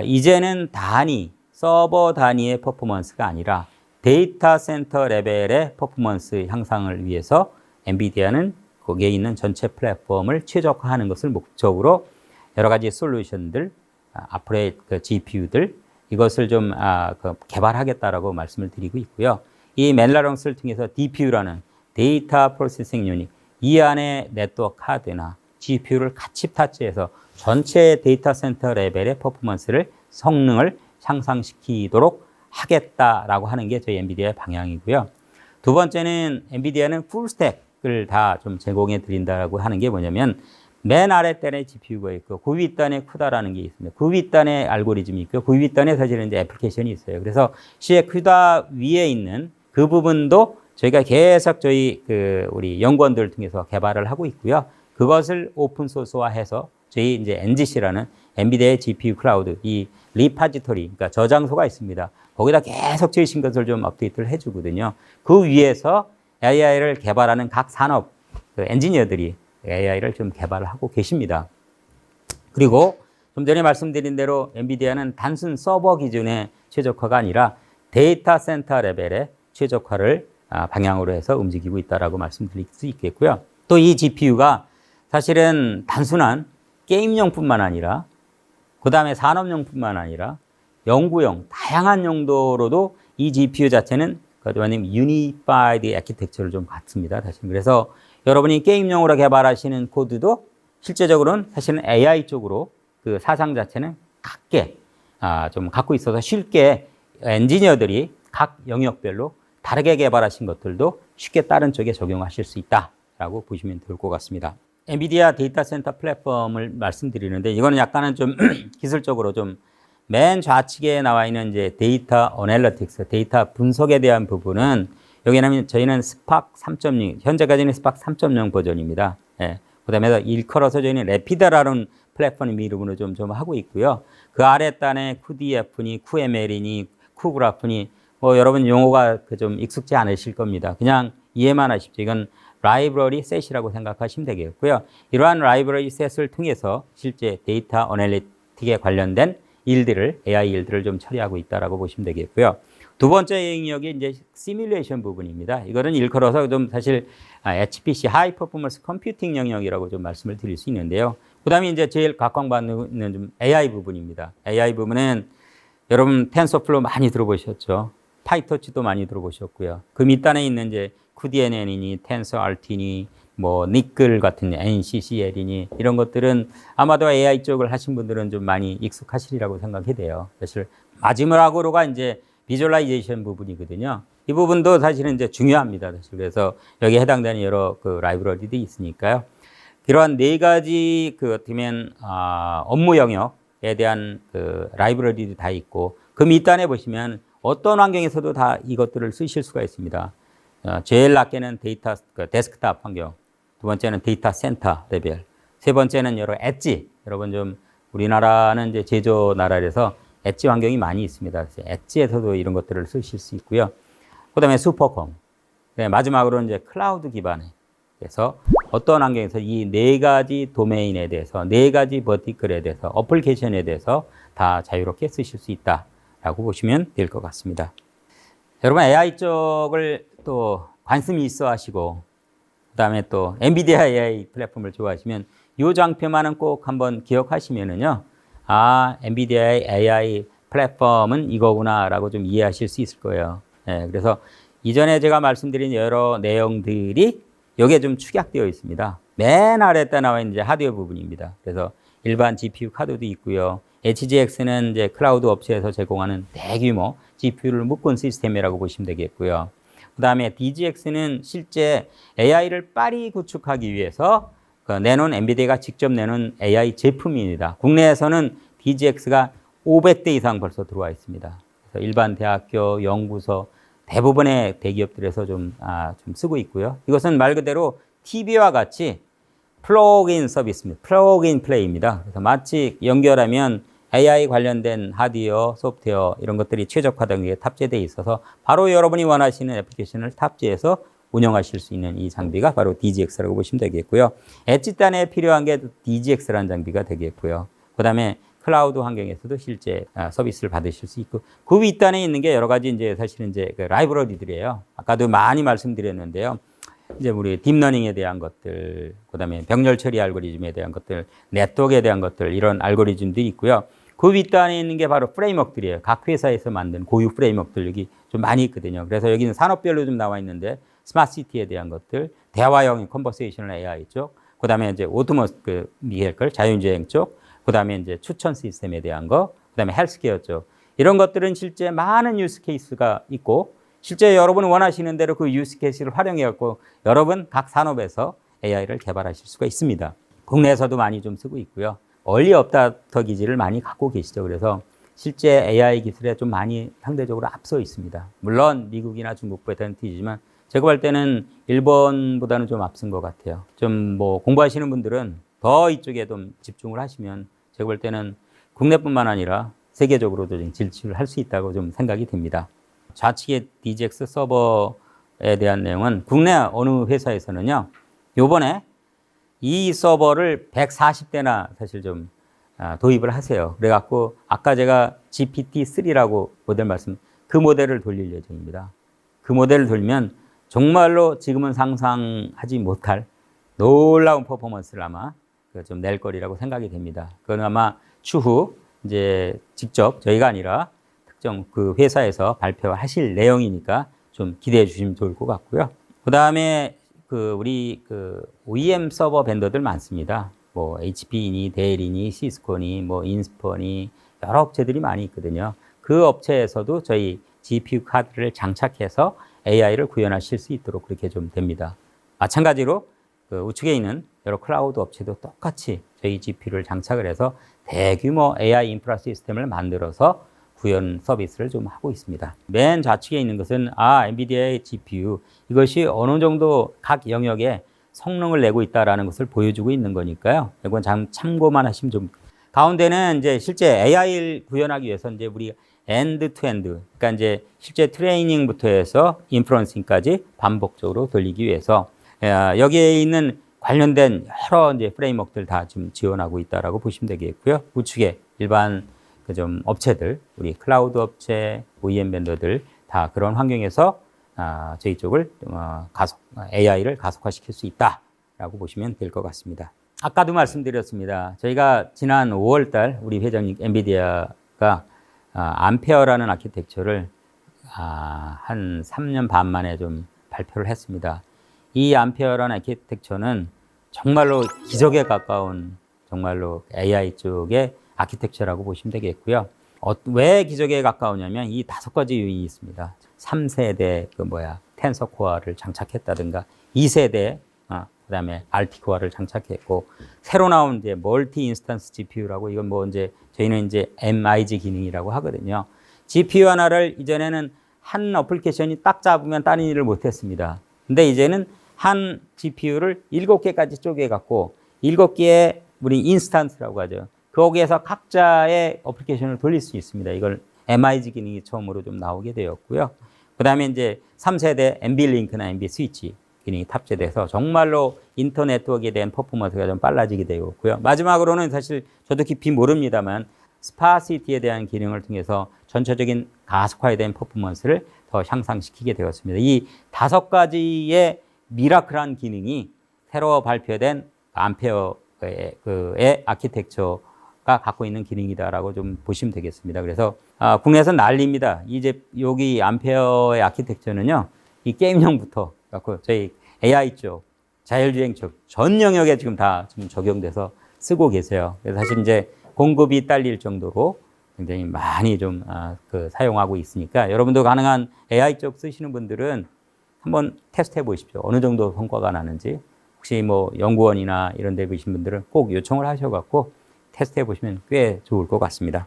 A: 이제는 서버 단위의 퍼포먼스가 아니라 데이터 센터 레벨의 퍼포먼스 향상을 위해서 엔비디아는 거기에 있는 전체 플랫폼을 최적화하는 것을 목적으로 여러 가지 솔루션들, 앞으로의 GPU들 이것을 좀 개발하겠다라고 말씀을 드리고 있고요. 이 멜라녹스를 통해서 DPU라는 데이터 프로세싱 유닛 이 안에 네트워크 하드나 GPU를 같이 타치해서 전체 데이터 센터 레벨의 퍼포먼스를 성능을 향상시키도록 하겠다라고 하는 게 저희 엔비디아의 방향이고요. 두 번째는 엔비디아는 풀스택을 다 좀 제공해 드린다라고 하는 게 뭐냐면 맨 아랫단에 GPU가 있고 그 윗단에 CUDA라는 게 있습니다. 그 윗단에 알고리즘이 있고 그 윗단에 사실은 이제 애플리케이션이 있어요. 그래서 시의 CUDA 위에 있는 그 부분도 저희가 계속 저희 우리 연구원들을 통해서 개발을 하고 있고요. 그것을 오픈 소스화해서 저희 이제 NGC라는 엔비디아의 GPU 클라우드 이 리파지토리 그러니까 저장소가 있습니다. 거기다 계속 최신 것을 좀 업데이트를 해주거든요. 그 위에서 AI를 개발하는 각 산업 엔지니어들이 AI를 좀 개발을 하고 계십니다. 그리고 좀 전에 말씀드린 대로 엔비디아는 단순 서버 기준의 최적화가 아니라 데이터 센터 레벨의 최적화를 방향으로 해서 움직이고 있다라고 말씀드릴 수 있겠고요. 또 이 GPU가 사실은 단순한 게임용뿐만 아니라 그 다음에 산업용뿐만 아니라 연구용, 다양한 용도로도 이 GPU 자체는 유니파이드 아키텍처를 좀 갖습니다. 사실 그래서 여러분이 게임용으로 개발하시는 코드도 실제적으로는 사실은 AI 쪽으로 그 사상 자체는 같게 좀 갖고 있어서 쉽게 엔지니어들이 각 영역별로 다르게 개발하신 것들도 쉽게 다른 쪽에 적용하실 수 있다라고 보시면 될 것 같습니다. 엔비디아 데이터 센터 플랫폼을 말씀드리는데 이거는 약간은 좀 기술적으로 좀 맨 좌측에 나와 있는 이제 데이터 어널리틱스, 데이터 분석에 대한 부분은 여기는 저희는 스팍 3.0, 현재까지는 스팍 3.0 버전입니다. 예. 그 다음에 일컬어서 저희는 레피드라는 플랫폼 이름으로 좀 하고 있고요. 그 아랫단에 QDF니, QML이니, QGRAPh니, 뭐 여러분 용어가 좀 익숙지 않으실 겁니다. 그냥 이해만 하십시오. 이건 라이브러리 셋이라고 생각하시면 되겠고요. 이러한 라이브러리 셋을 통해서 실제 데이터 어널리틱에 관련된 일들을, AI 일들을 좀 처리하고 있다라고 보시면 되겠고요. 두 번째 영역이 이제 시뮬레이션 부분입니다. 이거는 일컬어서 좀 사실 HPC, 하이 퍼포먼스 컴퓨팅 영역이라고 좀 말씀을 드릴 수 있는데요. 그 다음에 이제 제일 각광받는 좀 AI 부분입니다. AI 부분은 여러분 텐서플로우 많이 들어보셨죠? 파이터치도 많이 들어보셨고요. 그 밑단에 있는 이제 cuDNN이니, TensorRT니, 뭐 니끌 같은 NCCL이니 이런 것들은 아마도 AI 쪽을 하신 분들은 좀 많이 익숙하시리라고 생각이 돼요. 사실 마지막으로가 이제 비주얼라이제이션 부분이거든요. 이 부분도 사실은 이제 중요합니다. 사실 그래서 여기에 해당되는 여러 그 라이브러리들이 있으니까요. 이러한 네 가지 어떻게 보면 업무 영역에 대한 그 라이브러리들이 다 있고 그 밑단에 보시면 어떤 환경에서도 다 이것들을 쓰실 수가 있습니다. 제일 낮게는 데이터 데스크탑 환경, 두 번째는 데이터 센터 레벨, 세 번째는 여러 엣지. 여러분 좀 우리나라는 이제 제조 나라라서 엣지 환경이 많이 있습니다. 그래서 엣지에서도 이런 것들을 쓰실 수 있고요. 그다음에 슈퍼컴. 네, 마지막으로 이제 클라우드 기반에 그래서 어떤 환경에서 이 네 가지 도메인에 대해서 네 가지 버티클에 대해서 어플리케이션에 대해서 다 자유롭게 쓰실 수 있다라고 보시면 될 것 같습니다. 여러분 AI 쪽을 또 관심이 있어 하시고 그다음에 또 엔비디아 AI 플랫폼을 좋아하시면 이 장표만은 꼭 한번 기억하시면은요. 엔비디아의 AI 플랫폼은 이거구나라고 좀 이해하실 수 있을 거예요. 네, 그래서 이전에 제가 말씀드린 여러 내용들이 여기에 좀 축약되어 있습니다. 맨 아래에 나와 있는 이제 하드웨어 부분입니다. 그래서 일반 GPU 카드도 있고요. HGX는 이제 클라우드 업체에서 제공하는 대규모 GPU를 묶은 시스템이라고 보시면 되겠고요. 그 다음에 DGX는 실제 AI를 빨리 구축하기 위해서 내놓은 엔비디아가 직접 내놓은 AI 제품입니다. 국내에서는 DGX가 500대 이상 벌써 들어와 있습니다. 그래서 일반 대학교, 연구소, 대부분의 대기업들에서 좀 쓰고 있고요. 이것은 말 그대로 TV와 같이 플러그인 서비스입니다. 플러그인 플레이입니다. 그래서 마치 연결하면 AI 관련된 하드웨어, 소프트웨어 이런 것들이 최적화된 게 탑재되어 있어서 바로 여러분이 원하시는 애플리케이션을 탑재해서 운영하실 수 있는 이 장비가 바로 DGX라고 보시면 되겠고요. 엣지단에 필요한 게 DGX라는 장비가 되겠고요. 그 다음에 클라우드 환경에서도 실제 서비스를 받으실 수 있고 그 윗단에 있는 게 여러 가지 이제 사실은 이제 그 라이브러리들이에요. 아까도 많이 말씀드렸는데요. 이제 우리 딥러닝에 대한 것들, 그 다음에 병렬 처리 알고리즘에 대한 것들, 네트워크에 대한 것들 이런 알고리즘들이 있고요. 그 윗단에 있는 게 바로 프레임워크들이에요. 각 회사에서 만든 고유 프레임워크들 여기 좀 많이 있거든요. 그래서 여기는 산업별로 좀 나와 있는데 스마트시티에 대한 것들, 대화형 컨버세이셔널 AI 쪽, 그 다음에 이제 오토모스 비헬컬 자율주행 쪽, 그 다음에 이제 추천 시스템에 대한 거, 그 다음에 헬스케어 쪽. 이런 것들은 실제 많은 유스 케이스가 있고 실제 여러분 원하시는 대로 그 유스 케이스를 활용해 갖고 여러분 각 산업에서 AI를 개발하실 수가 있습니다. 국내에서도 많이 좀 쓰고 있고요. 얼리 업다터 기질을 많이 갖고 계시죠. 그래서 실제 AI 기술에 좀 많이 상대적으로 앞서 있습니다. 물론 미국이나 중국보다는 뒤지만 제가 볼 때는 일본보다는 좀 앞선 것 같아요. 좀 뭐 공부하시는 분들은 더 이쪽에 좀 집중을 하시면 제가 볼 때는 국내뿐만 아니라 세계적으로도 좀 진출을 할 수 있다고 좀 생각이 됩니다. 좌측의 DGX 서버에 대한 내용은 국내 어느 회사에서는요, 요번에 이 서버를 140대나 사실 좀 도입을 하세요. 그래갖고 아까 제가 GPT-3라고 모델 그 모델을 돌릴 예정입니다. 그 모델을 돌리면 정말로 지금은 상상하지 못할 놀라운 퍼포먼스를 아마 좀 낼 거리라고 생각이 됩니다. 그건 아마 추후 이제 직접 저희가 아니라 특정 그 회사에서 발표하실 내용이니까 좀 기대해 주시면 좋을 것 같고요. 그 다음에 우리 OEM 서버 벤더들 많습니다. 뭐 HP니, 데일이니, 시스코니, 뭐 인스퍼니 여러 업체들이 많이 있거든요. 그 업체에서도 저희 GPU 카드를 장착해서 AI를 구현하실 수 있도록 그렇게 좀 됩니다. 마찬가지로 그 우측에 있는 여러 클라우드 업체도 똑같이 저희 GPU를 장착을 해서 대규모 AI 인프라 시스템을 만들어서 구현 서비스를 좀 하고 있습니다. 맨 좌측에 있는 것은 엔비디아의 GPU 이것이 어느 정도 각 영역에 성능을 내고 있다라는 것을 보여주고 있는 거니까요. 이건 참고만 하시면 좀. 가운데는 이제 실제 AI를 구현하기 위해서 이제 우리 엔드 투 엔드, 그러니까 이제 실제 트레이닝부터 해서 인프런싱까지 반복적으로 돌리기 위해서 여기에 있는 관련된 여러 이제 프레임워크들 다 지금 지원하고 있다라고 보시면 되겠고요. 우측에 일반 좀 업체들, 우리 클라우드 업체, OEM 벤더들 다 그런 환경에서 저희 쪽을 AI를 가속화시킬 수 있다라고 보시면 될 것 같습니다. 아까도 말씀드렸습니다. 저희가 지난 5월 달 우리 회장님 엔비디아가 암페어라는 아키텍처를 한 3년 반 만에 좀 발표를 했습니다. 이 암페어라는 아키텍처는 정말로 기적에 가까운 정말로 AI 쪽의 아키텍처라고 보시면 되겠고요. 왜 기적에 가까우냐면 이 5가지 요인이 있습니다. 3세대 텐서 코어를 장착했다든가 2세대 그다음에 RT 코어를 장착했고 새로 나온 이제 멀티 인스턴스 GPU라고 이건 뭐 이제 저희는 이제 MIG 기능이라고 하거든요. GPU 하나를 이전에는 한 어플리케이션이 딱 잡으면 다른 일을 못 했습니다. 근데 이제는 한 GPU를 7개까지 쪼개 갖고 7개의 우리 인스턴스라고 하죠. 거기에서 각자의 어플리케이션을 돌릴 수 있습니다. 이걸 MIG 기능이 처음으로 좀 나오게 되었고요. 그 다음에 이제 3세대 NVLink나 NVSwitch 기능이 탑재돼서 정말로 인터넷 네트워크에 대한 퍼포먼스가 좀 빨라지게 되었고요. 마지막으로는 사실 저도 깊이 모릅니다만 스파시티에 대한 기능을 통해서 전체적인 가속화에 대한 퍼포먼스를 더 향상시키게 되었습니다. 이 5가지의 미라클한 기능이 새로 발표된 암페어의 아키텍처가 갖고 있는 기능이다라고 좀 보시면 되겠습니다. 그래서 국내에서 난리입니다. 이제 여기 암페어의 아키텍처는요, 이 게임용부터 갖고 저희 AI 쪽, 자율주행 쪽 전 영역에 지금 다 지금 적용돼서 쓰고 계세요. 그래서 사실 이제 공급이 딸릴 정도로 굉장히 많이 좀 사용하고 있으니까 여러분도 가능한 AI 쪽 쓰시는 분들은 한번 테스트해 보십시오. 어느 정도 성과가 나는지. 혹시 뭐 연구원이나 이런 데 계신 분들은 꼭 요청을 하셔갖고 테스트해 보시면 꽤 좋을 것 같습니다.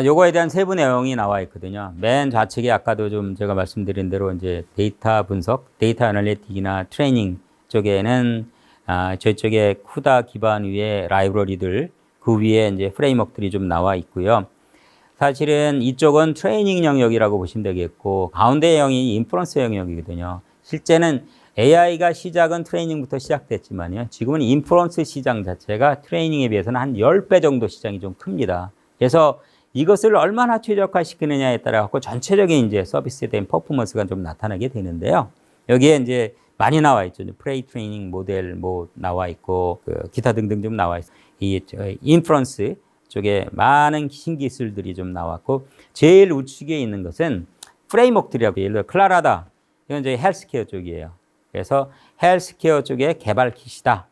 A: 요거에 대한 세부 내용이 나와 있거든요. 맨 좌측에 아까도 좀 제가 말씀드린 대로 이제 데이터 분석, 데이터 애널리틱이나 트레이닝 쪽에는 저쪽에 쿠다 기반 위에 라이브러리들, 그 위에 이제 프레임워크들이 좀 나와 있고요. 사실은 이쪽은 트레이닝 영역이라고 보시면 되겠고, 가운데 영역이 인프런스 영역이거든요. 실제는 AI가 시작은 트레이닝부터 시작됐지만요. 지금은 인프런스 시장 자체가 트레이닝에 비해서는 한 10배 정도 시장이 좀 큽니다. 그래서 이것을 얼마나 최적화시키느냐에 따라 갖고 전체적인 이제 서비스에 대한 퍼포먼스가 좀 나타나게 되는데요. 여기에 이제 많이 나와 있죠. 프레이 트레이닝 모델 뭐 나와 있고, 기타 등등 좀 나와 있어요. 이 인프런스 쪽에 많은 신기술들이 좀 나왔고, 제일 우측에 있는 것은 프레임워크들이라고, 예를 들어 클라라다. 이건 저희 헬스케어 쪽이에요. 그래서 헬스케어 쪽의 개발 킷이다.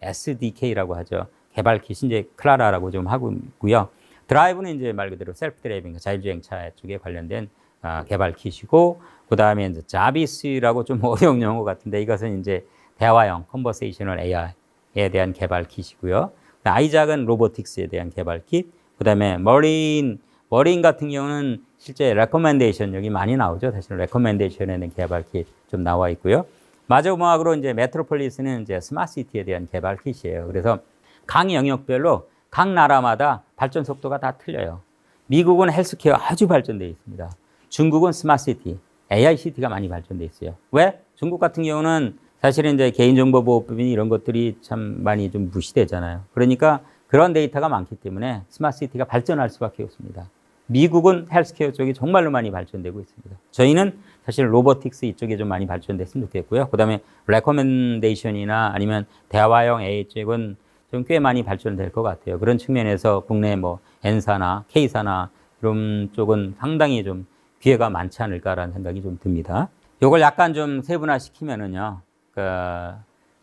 A: SDK라고 하죠. 개발 킷이 이제 클라라라고 좀 하고 있고요. 드라이브는 이제 말 그대로 셀프 드라이빙, 자율주행차 쪽에 관련된 개발 킷이고, 그 다음에 이제 자비스라고 좀 어려운 용어 같은데 이것은 이제 대화형 컨버세이셔널 AI에 대한 개발 킷이고요. 아이작은 로보틱스에 대한 개발 킷. 그 다음에 머린 같은 경우는 실제 레코멘데이션 여기 많이 나오죠. 사실 레코멘데이션에 대한 개발 킷 좀 나와 있고요. 마지막으로 이제 메트로폴리스는 이제 스마트시티에 대한 개발 킷이에요. 그래서 각 영역별로 각 나라마다 발전 속도가 다 틀려요. 미국은 헬스케어 아주 발전되어 있습니다. 중국은 스마트시티, AICT가 많이 발전되어 있어요. 왜? 중국 같은 경우는 사실은 이제 개인정보보호법이 이런 것들이 참 많이 좀 무시되잖아요. 그러니까 그런 데이터가 많기 때문에 스마트시티가 발전할 수밖에 없습니다. 미국은 헬스케어 쪽이 정말로 많이 발전되고 있습니다. 저희는 사실 로보틱스 이쪽에 좀 많이 발전됐으면 좋겠고요. 그 다음에 레코멘데이션이나 아니면 대화형 AI 쪽은 좀 꽤 많이 발전될 것 같아요. 그런 측면에서 국내 뭐 N사나 K사나 이런 쪽은 상당히 좀 기회가 많지 않을까라는 생각이 좀 듭니다. 이걸 약간 좀 세분화시키면은요,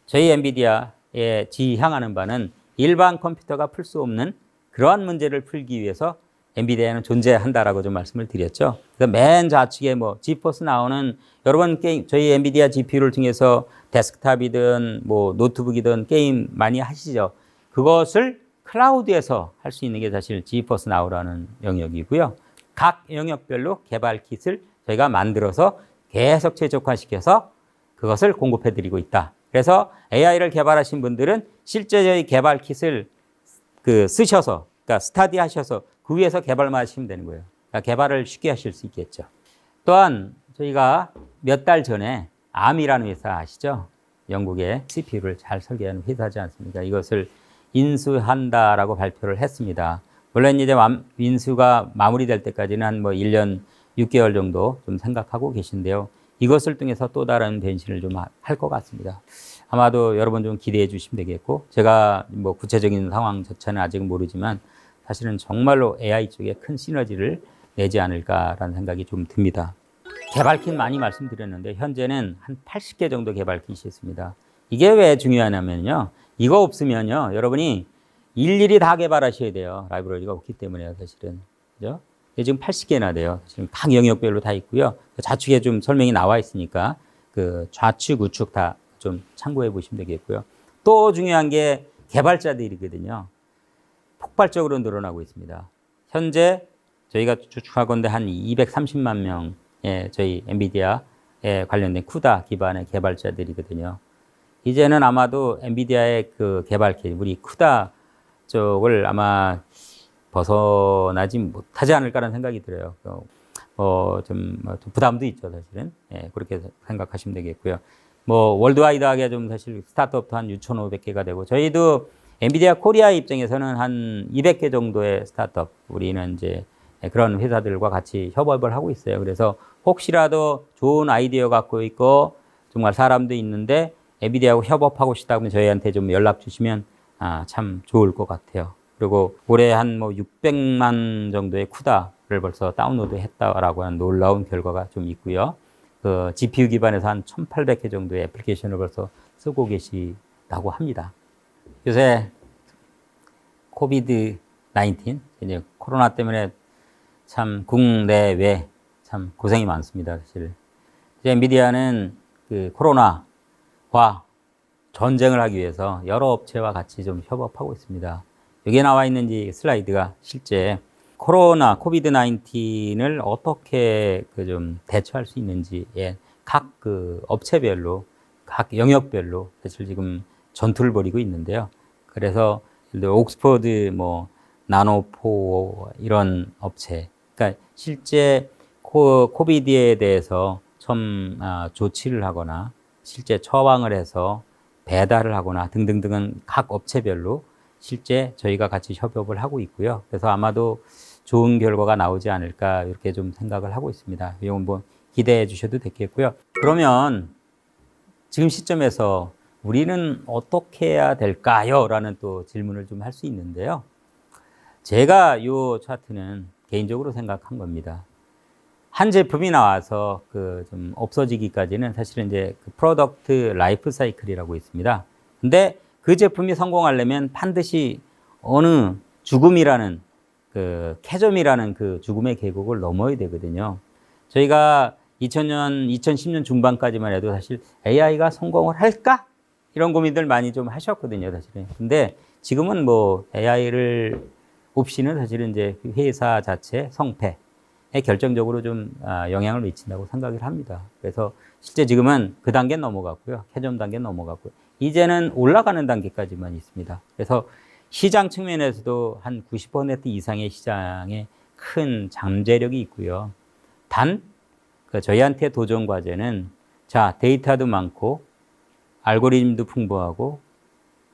A: 저희 엔비디아에 지향하는 바는 일반 컴퓨터가 풀 수 없는 그러한 문제를 풀기 위해서 엔비디아는 존재한다라고 좀 말씀을 드렸죠. 그래서 맨 좌측에 뭐 지포스 나오는 여러분 게임, 저희 엔비디아 GPU를 통해서 데스크탑이든 뭐 노트북이든 게임 많이 하시죠. 그것을 클라우드에서 할 수 있는 게 사실 지포스 나우라는 영역이고요. 각 영역별로 개발 킷을 저희가 만들어서 계속 최적화시켜서 그것을 공급해 드리고 있다. 그래서 AI를 개발하신 분들은 실제 저희 개발 킷을 쓰셔서, 그러니까 스타디 하셔서 그 위에서 개발만 하시면 되는 거예요. 그러니까 개발을 쉽게 하실 수 있겠죠. 또한 저희가 몇 달 전에 암이라는 회사 아시죠? 영국의 CPU를 잘 설계하는 회사지 않습니까? 이것을 인수한다라고 발표를 했습니다. 물론 이제 인수가 마무리될 때까지는 한 뭐 1년 6개월 정도 좀 생각하고 계신데요. 이것을 통해서 또 다른 변신을 좀 할 것 같습니다. 아마도 여러분 좀 기대해 주시면 되겠고, 제가 뭐 구체적인 상황 자체는 아직은 모르지만 사실은 정말로 AI 쪽에 큰 시너지를 내지 않을까라는 생각이 좀 듭니다. 개발킷 많이 말씀드렸는데 현재는 한 80개 정도 개발킷이 있습니다. 이게 왜 중요하냐면요. 이거 없으면요. 여러분이 일일이 다 개발하셔야 돼요. 라이브러리가 없기 때문에요. 사실은. 그죠? 지금 80개나 돼요. 지금 각 영역별로 다 있고요. 좌측에 좀 설명이 나와 있으니까 그 좌측, 우측 다 좀 참고해 보시면 되겠고요. 또 중요한 게 개발자들이거든요. 폭발적으로 늘어나고 있습니다. 현재 저희가 추측하건대 한 230만 명의 저희 엔비디아에 관련된 쿠다 기반의 개발자들이거든요. 이제는 아마도 엔비디아의 그 개발킷, 우리 쿠다 쪽을 아마 벗어나지 못하지 않을까라는 생각이 들어요. 좀 부담도 있죠, 사실은. 예, 그렇게 생각하시면 되겠고요. 뭐, 월드와이드하게 좀 사실 스타트업도 한 6,500개가 되고, 저희도 엔비디아 코리아 입장에서는 한 200개 정도의 스타트업, 우리는 이제 그런 회사들과 같이 협업을 하고 있어요. 그래서 혹시라도 좋은 아이디어 갖고 있고, 정말 사람도 있는데, 엔비디아하고 협업하고 싶다 면 저희한테 좀 연락 주시면 참 좋을 것 같아요. 그리고 올해 한 뭐 600만 정도의 쿠다를 벌써 다운로드 했다라고 하는 놀라운 결과가 좀 있고요. 그 GPU 기반에서 한 1,800개 정도의 애플리케이션을 벌써 쓰고 계시다고 합니다. 요새 코비드 19, 이제 코로나 때문에 참 국내외 참 고생이 많습니다. 사실. 이제 엔비디아는 그 코로나와 전쟁을 하기 위해서 여러 업체와 같이 좀 협업하고 있습니다. 여기에 나와 있는 이 슬라이드가 실제 코로나, 코비드 19을 어떻게 좀 대처할 수 있는지에 각 그 업체별로, 각 영역별로 사실 지금 전투를 벌이고 있는데요. 그래서 옥스퍼드, 뭐 나노포 이런 업체, 그러니까 실제 코비드에 대해서 처음 조치를 하거나 실제 처방을 해서 배달을 하거나 등등등은 각 업체별로 실제 저희가 같이 협업을 하고 있고요. 그래서 아마도 좋은 결과가 나오지 않을까 이렇게 좀 생각을 하고 있습니다. 이건 뭐 기대해 주셔도 되겠고요. 그러면 지금 시점에서 우리는 어떻게 해야 될까요? 라는 또 질문을 좀 할 수 있는데요. 제가 이 차트는 개인적으로 생각한 겁니다. 한 제품이 나와서 좀 없어지기까지는 사실은 이제 그 프로덕트 라이프 사이클이라고 있습니다. 근데 그 제품이 성공하려면 반드시 어느 죽음이라는 그 캐점이라는 그 죽음의 계곡을 넘어야 되거든요. 저희가 2000년, 2010년 중반까지만 해도 사실 AI가 성공을 할까? 이런 고민들 많이 좀 하셨거든요, 사실은. 근데 지금은 뭐 AI를 없이는 사실은 이제 회사 자체 성패에 결정적으로 좀 영향을 미친다고 생각을 합니다. 그래서 실제 지금은 그 단계 넘어갔고요. 캐점 단계 넘어갔고요. 이제는 올라가는 단계까지만 있습니다. 그래서 시장 측면에서도 한 90% 이상의 시장에 큰 잠재력이 있고요. 단, 저희한테 도전 과제는 자, 데이터도 많고 알고리즘도 풍부하고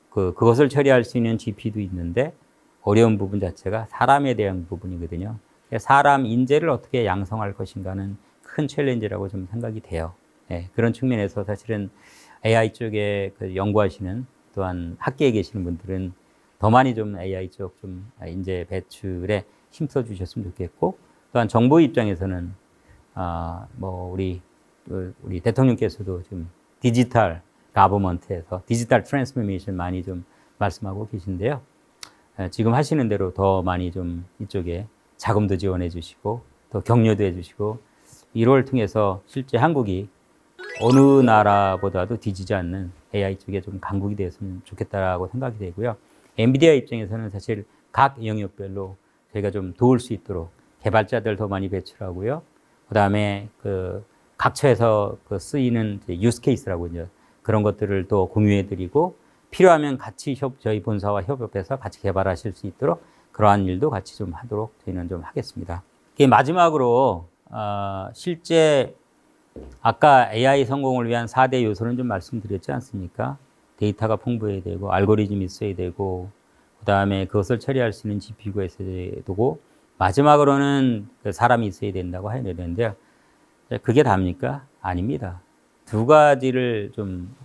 A: 그것을 처리할 수 있는 GP도 있는데 어려운 부분 자체가 사람에 대한 부분이거든요. 사람 인재를 어떻게 양성할 것인가는 큰 챌린지라고 좀 생각이 돼요. 네, 그런 측면에서 사실은 AI 쪽에 연구하시는 또한 학계에 계시는 분들은 더 많이 좀 AI 쪽 좀 인재 배출에 힘써 주셨으면 좋겠고, 또한 정부 입장에서는 뭐 우리 대통령께서도 좀 디지털 가버먼트에서 디지털 트랜스포메이션 많이 좀 말씀하고 계신데요. 지금 하시는 대로 더 많이 좀 이쪽에 자금도 지원해 주시고 또 격려도 해 주시고 이걸 통해서 실제 한국이 어느 나라보다도 뒤지지 않는 AI 쪽에 좀 강국이 되었으면 좋겠다라고 생각이 되고요. 엔비디아 입장에서는 사실 각 영역별로 저희가 좀 도울 수 있도록 개발자들 더 많이 배출하고요. 그다음에 각처에서 쓰이는 유스 케이스라고 이제 그런 것들을 또 공유해 드리고 필요하면 같이 저희 본사와 협업해서 같이 개발하실 수 있도록 그러한 일도 같이 좀 하도록 저희는 좀 하겠습니다. 마지막으로 실제 아까 AI 성공을 위한 4대 요소는 좀 말씀드렸지 않습니까? 데이터가 풍부해야 되고 알고리즘이 있어야 되고 그다음에 그것을 처리할 수 있는 GPU가 있어야 되고 마지막으로는 사람이 있어야 된다고 해야 되는데요. 그게 답니까? 아닙니다. 두 가지를 좀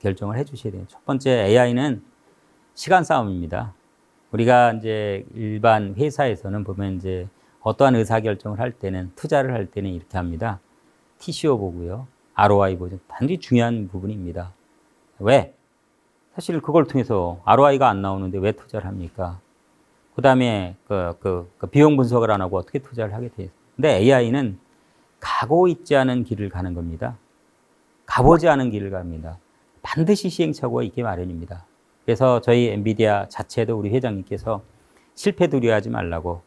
A: 결정을 해 주셔야 돼요. 첫 번째, AI는 시간 싸움입니다. 우리가 이제 일반 회사에서는 보면 이제 어떠한 의사 결정을 할 때는 투자를 할 때는 이렇게 합니다. TCO 보고요. ROI 보죠. 단지 중요한 부분입니다. 왜? 사실 그걸 통해서 ROI가 안 나오는데 왜 투자를 합니까? 그 다음에 비용 분석을 안 하고 어떻게 투자를 하게 돼요? 근데 AI는 가고 있지 않은 길을 가는 겁니다. 가보지 않은 길을 갑니다. 반드시 시행착오가 있기 마련입니다. 그래서 저희 엔비디아 자체도 우리 회장님께서 실패 두려워하지 말라고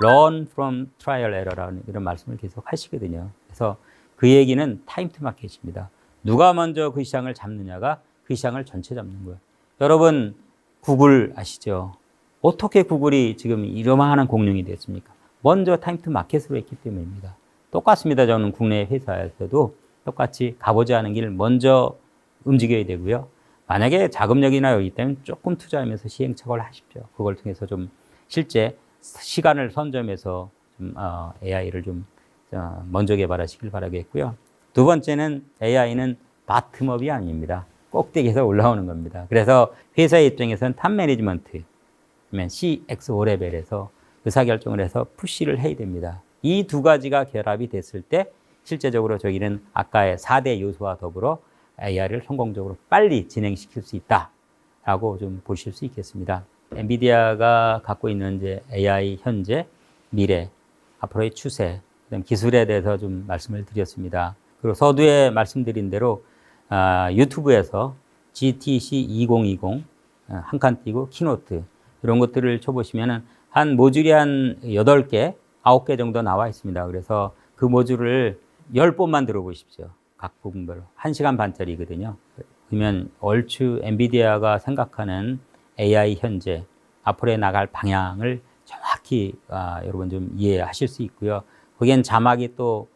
A: learn from trial error라는 이런 말씀을 계속 하시거든요. 그래서 그 얘기는 타임 투 마켓입니다. 누가 먼저 그 시장을 잡느냐가 그 시장을 전체 잡는 거예요. 여러분 구글 아시죠? 어떻게 구글이 지금 이러한 공룡이 됐습니까? 먼저 타임 투 마켓으로 했기 때문입니다. 똑같습니다. 저는 국내 회사에서도 똑같이 가보지 않은 길을 먼저 움직여야 되고요. 만약에 자금력이나 여기 때문에 조금 투자하면서 시행착오를 하십시오. 그걸 통해서 좀 실제 시간을 선점해서 좀 AI를 좀 먼저 개발하시길 바라겠고요. 두 번째는 AI는 바텀업이 아닙니다. 꼭대기에서 올라오는 겁니다. 그래서 회사의 입장에서는 탑 매니지먼트, CXO 레벨에서 의사결정을 해서 푸시를 해야 됩니다. 이 두 가지가 결합이 됐을 때 실제적으로 저희는 아까의 4대 요소와 더불어 AI를 성공적으로 빨리 진행시킬 수 있다라고 좀 보실 수 있겠습니다. 엔비디아가 갖고 있는 이제 AI 현재, 미래, 앞으로의 추세, 그다음 기술에 대해서 좀 말씀을 드렸습니다. 그리고 서두에 말씀드린 대로 유튜브에서 GTC 2020 한 칸 띄고 키노트 이런 것들을 쳐보시면은 한 모듈이 한 8개, 9개 정도 나와 있습니다. 그래서 그 모듈을 10번만 들어보십시오. 각 부분별로. 1시간 반짜리거든요. 그러면 얼추 엔비디아가 생각하는 AI 현재, 앞으로 나갈 방향을 정확히 여러분 좀 이해하실 수 있고요. 거기엔 자막이 또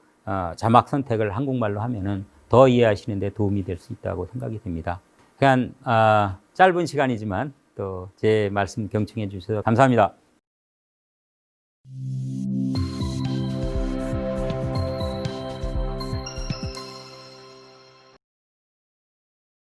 A: 자막 선택을 한국말로 하면은 더 이해하시는 데 도움이 될 수 있다고 생각이 됩니다. 그냥 짧은 시간이지만 또 제 말씀 경청해 주셔서 감사합니다.